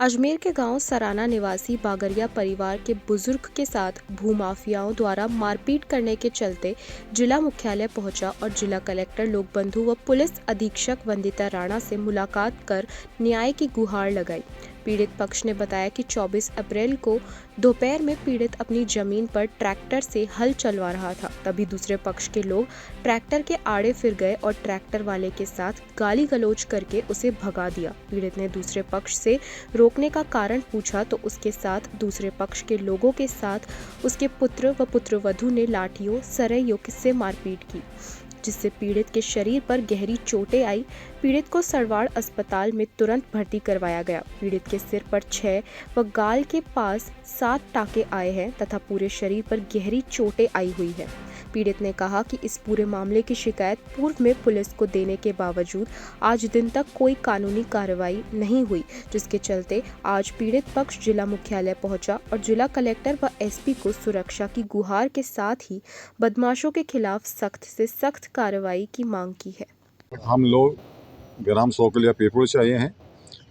अजमेर के गांव सराना निवासी बागरिया परिवार के बुजुर्ग के साथ भूमाफियाओं द्वारा मारपीट करने के चलते जिला मुख्यालय पहुंचा और जिला कलेक्टर लोकबंधु व पुलिस अधीक्षक वंदिता राणा से मुलाकात कर न्याय की गुहार लगाई। पीड़ित पक्ष ने बताया कि 24 अप्रैल को दोपहर में पीड़ित अपनी जमीन पर ट्रैक्टर से हल चलवा रहा था, तभी दूसरे पक्ष के लोग ट्रैक्टर के आड़े फिर गए और ट्रैक्टर वाले के साथ गाली गलौज करके उसे भगा दिया। पीड़ित ने दूसरे पक्ष से रोकने का कारण पूछा तो उसके साथ दूसरे पक्ष के लोगों के साथ उसके पुत्र व पुत्रवधू ने लाठियों सरैयों से मारपीट की, जिससे पीड़ित के शरीर पर गहरी चोटें आई। पीड़ित को सरवाड़ अस्पताल में तुरंत भर्ती करवाया गया। पीड़ित के सिर पर 6 व गाल के पास 7 टाके आए हैं तथा पूरे शरीर पर गहरी चोटें आई हुई है। पीड़ित ने कहा कि इस पूरे मामले की शिकायत पूर्व में पुलिस को देने के बावजूद आज दिन तक कोई कानूनी कार्रवाई नहीं हुई, जिसके चलते आज पीड़ित पक्ष जिला मुख्यालय पहुंचा और जिला कलेक्टर व एसपी को सुरक्षा की गुहार के साथ ही बदमाशों के खिलाफ सख्त से सख्त कार्रवाई की मांग की है। हम लोग ग्राम सोकलिया पीपल से आए हैं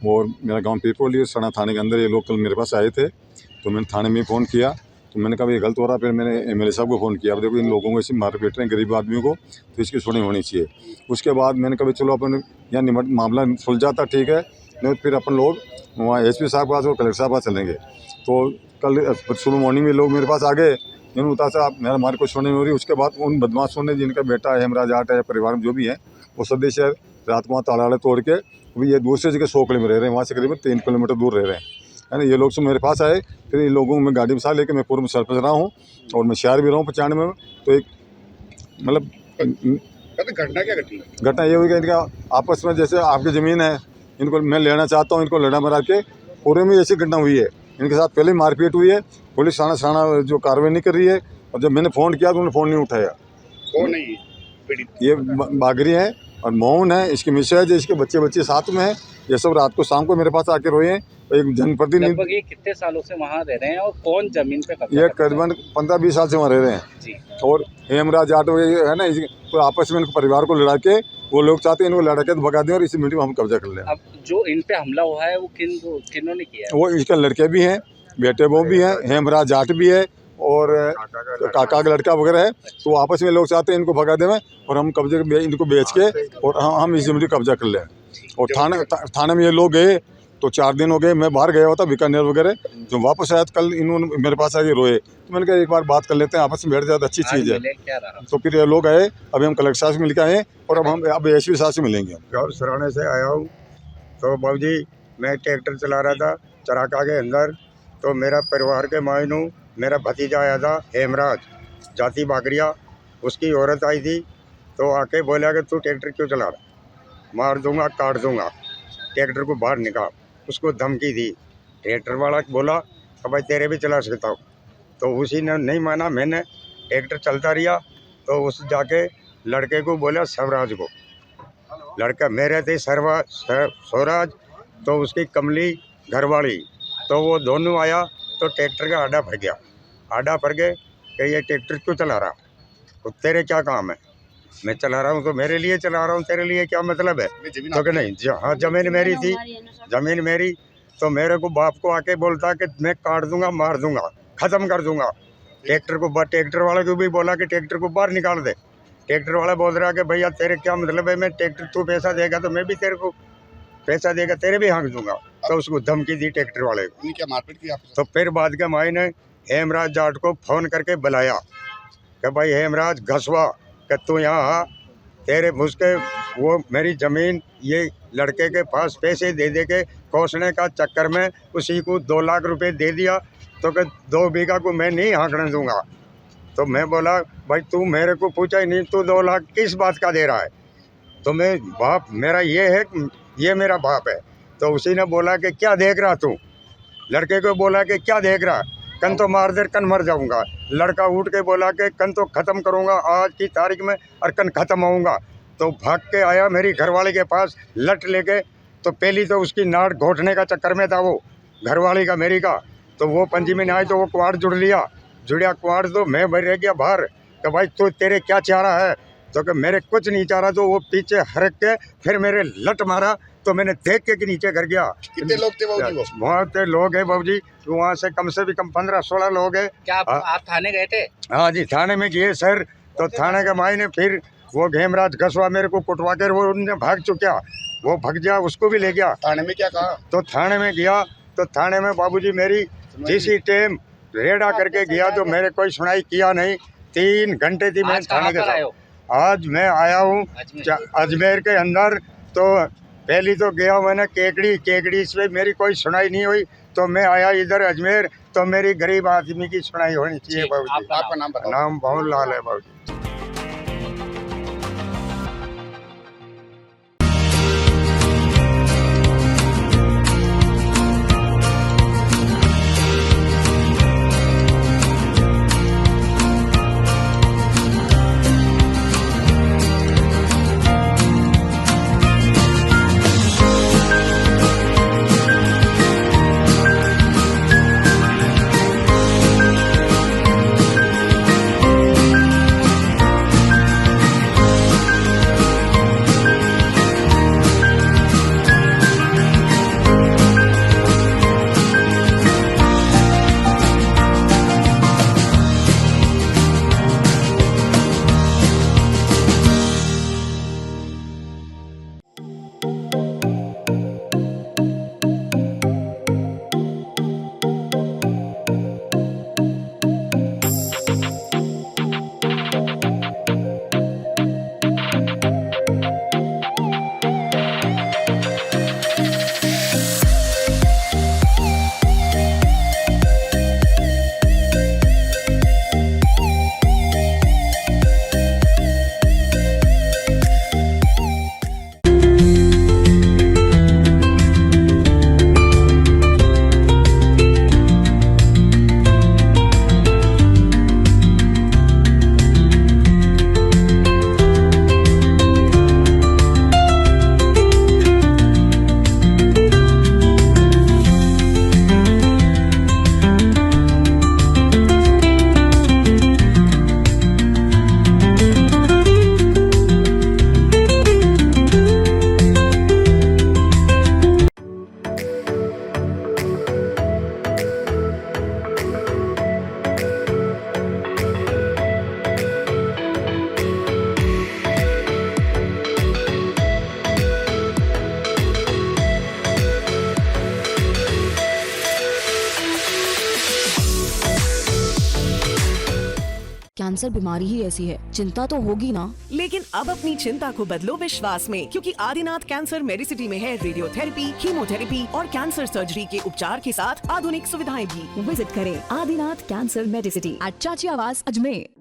और मेरा गांव पीपल ही सना थाने के अंदर। ये लोग कल मेरे पास आए थे तो मैंने थाने में फ़ोन किया तो मैंने कहा ये गलत हो रहा। फिर मैंने एमएलए साहब को फ़ोन किया, अब देखो इन लोगों को ऐसे मार पीट रहे हैं गरीब आदमियों को, तो इसकी सुनी होनी चाहिए। उसके बाद मैंने कहा चलो अपन यहाँ मामला सुलझाता ठीक है, नहीं फिर अपन लोग वहाँ एसपी साहब के पास और कलेक्टर साहब पास चलेंगे। तो कल सुबह मॉर्निंग में लोग मेरे पास आ गए, इन्होंने बताया साहब मेरा हमारे कुछ सुनने नहीं हो रही। उसके बाद उन बदमाशों ने जिनका बेटा है हेमराज आट है, परिवार में जो भी है, वो सदस्य रात को वहाँ ताला तोड़ के अभी ये दूसरे जगह सोकले में रह रहे हैं, वहाँ से करीबन 3 किलोमीटर दूर रह रहे हैं, है ना। ये लोग से मेरे पास आए, फिर इन लोगों में गाड़ी में साथ लेके मैं पूर्व में सरपंच रहा हूँ और मैं शहर भी रहा हूँ 95 में। तो एक मतलब घटना क्या घटी? घटना ये हुई कि इनका आपस में जैसे आपकी ज़मीन है, इनको मैं लेना चाहता हूँ, इनको लड़ा मरा के पूरे में ऐसी घटना हुई है। इनके साथ पहले मारपीट हुई है, पुलिस थाना जो कार्रवाई नहीं कर रही है, और जब मैंने फ़ोन किया तो उन्होंने फ़ोन नहीं उठाया। कौन है पीड़ित? ये बागरी है और मोहन है, इसकी मिसेज है, इसके बच्चे साथ में है। ये सब रात को शाम को मेरे पास आके रोए हैं। एक जनप्रतिनिधि लगभग ये कितने सालों से वहाँ रह रहे हैं और कौन जमीन पे कब्जा ये करता है? करीबन 15-20 साल से वहाँ रह रहे हैं जी। और हेमराज जाटव है ना, तो आपस में इनको परिवार को लड़ा के वो लोग चाहते हैं इनको लड़ा के तो भगा दें और इसी मिनट में हम कब्जा कर लें। अब जो इन पे हमला हुआ है वो किन्होंने किया है? वो इसके लड़के भी हैं, बेटे वो भी हैं, हेमराज जाट भी है और काका का लड़का वगैरह है। तो आपस में लोग चाहते हैं इनको भगा दें और हम कब्जे इनको बेच के और हम इस जमीन कब्जा कर लें। और थाने में ये लोग गए तो 4 दिन हो गए, मैं बाहर गया हुआ था बीकानेर वगैरह, जो वापस आया कल इन्होंने मेरे पास आके रोए, तो मैंने कहा एक बार बात कर लेते हैं, आपस में बैठ जाए तो अच्छी चीज़ है। क्या रहा? तो फिर ये लोग आए, अभी हम कलेक्टर साहब से मिल के आए और अब एसपी साहब से मिलेंगे। गाँव सराने से आया हूँ। तो बाबूजी मैं ट्रैक्टर चला रहा था चराका के अंदर, तो मेरा परिवार के मायनू मेरा भतीजा आया था हेमराज जाति बागरिया, उसकी औरत आई थी तो आके बोला कि तू ट्रैक्टर क्यों चला रहा, मार दूंगा काट दूंगा, ट्रैक्टर को बाहर निकाल, उसको धमकी दी। ट्रैक्टर वाला बोला कि भाई तेरे भी चला सकता हूँ, तो उसी ने नहीं माना। मैंने ट्रैक्टर चलता रहा तो उस जाके लड़के को बोला स्वराज को, लड़का मेरे थे स्वराज, तो उसकी कमली घरवाली, तो वो दोनों आया तो ट्रैक्टर का आड़ा फट गया। आड़ा फट गए कि ये ट्रैक्टर क्यों चला रहा, तो तेरे क्या काम है? मैं चला रहा हूँ तो मेरे लिए चला रहा हूँ, तेरे लिए क्या मतलब है? तो कि नहीं, हाँ ज़मीन मेरी थी, ज़मीन मेरी। तो मेरे को बाप को आके बोलता कि मैं काट दूंगा, मार दूंगा, ख़त्म कर दूंगा ट्रैक्टर को। ट्रैक्टर वाले को भी बोला कि ट्रैक्टर को बाहर निकाल दे। ट्रैक्टर वाला बोल रहा कि भैया तेरे क्या मतलब है, मैं ट्रैक्टर तू पैसा देगा तो मैं भी तेरे को पैसा देगा, तेरे भी हाँक दूंगा। तो उसको धमकी दी ट्रैक्टर वाले को। क्या मारपीट की आपने? तो फिर बाद के माई ने हेमराज जाट को फ़ोन करके बुलाया कि भाई हेमराज घसवा कि तू यहाँ आ, तेरे उसके वो मेरी ज़मीन ये लड़के के पास पैसे दे के कोसने का चक्कर में उसी को 2 लाख रुपए दे दिया, तो कि 2 बीघा को मैं नहीं हाँकने दूंगा। तो मैं बोला भाई तू मेरे को पूछा ही नहीं, तू 2 लाख किस बात का दे रहा है? तो मैं बाप मेरा ये है, ये मेरा बाप है। तो उसी ने बोला कि क्या देख रहा तू, लड़के को बोला कि क्या देख रहा, कन तो मार दे कन मर जाऊंगा। लड़का उठ के बोला कि कन तो ख़त्म करूंगा आज की तारीख में और कन ख़त्म होऊंगा। तो भाग के आया मेरी घरवाली के पास लट लेके, तो पहली तो उसकी नाड़ घोटने का चक्कर में था वो घरवाली का मेरी का। तो वो पंजी में आए तो वो कुआड़ जुड़िया कुआड़, तो मैं बैठ रह गया बाहर कि भाई तू तेरे क्या चाह रहा है? तो कि मेरे कुछ नहीं चाह रहा। तो वो पीछे हरक के फिर मेरे लट मारा तो मैंने देख के नीचे कर गया। कितने लोग थे बाबूजी वो? बहुत लोग हैं बाबूजी, वहाँ से कम 15-16 लोग हैं। क्या आप थाने गए थे? हाँ जी, थाने में गए सर। तो थाने के मायने फिर वो घेमराज कसवा मेरे को कुटवा कर वो उनने भाग चुका, वो भाग गया, उसको भी ले गया। थाने में क्या कहा? तो थाने में गया तो थाने में बाबूजी मेरी जिसी टाइम रेडा करके गया तो मेरे कोई सुनाई किया नहीं। 3 घंटे थी मैं थाने के साथ। आज मैं आया हूँ अजमेर के अंदर। तो पहली तो गया मैंने केकड़ी से मेरी कोई सुनाई नहीं हुई, तो मैं आया इधर अजमेर, तो मेरी गरीब आदमी की सुनाई होनी चाहिए बाबूजी। आपका नाम बताओ। नाम भवन लाल है बाबूजी। कैंसर बीमारी ही ऐसी है, चिंता तो होगी ना। लेकिन अब अपनी चिंता को बदलो विश्वास में, क्योंकि आदिनाथ कैंसर मेडिसिटी में है रेडियोथेरेपी, कीमोथेरेपी और कैंसर सर्जरी के उपचार के साथ आधुनिक सुविधाएं भी। विजिट करें आदिनाथ कैंसर मेडिसिटी एट चाची आवास अजमेर।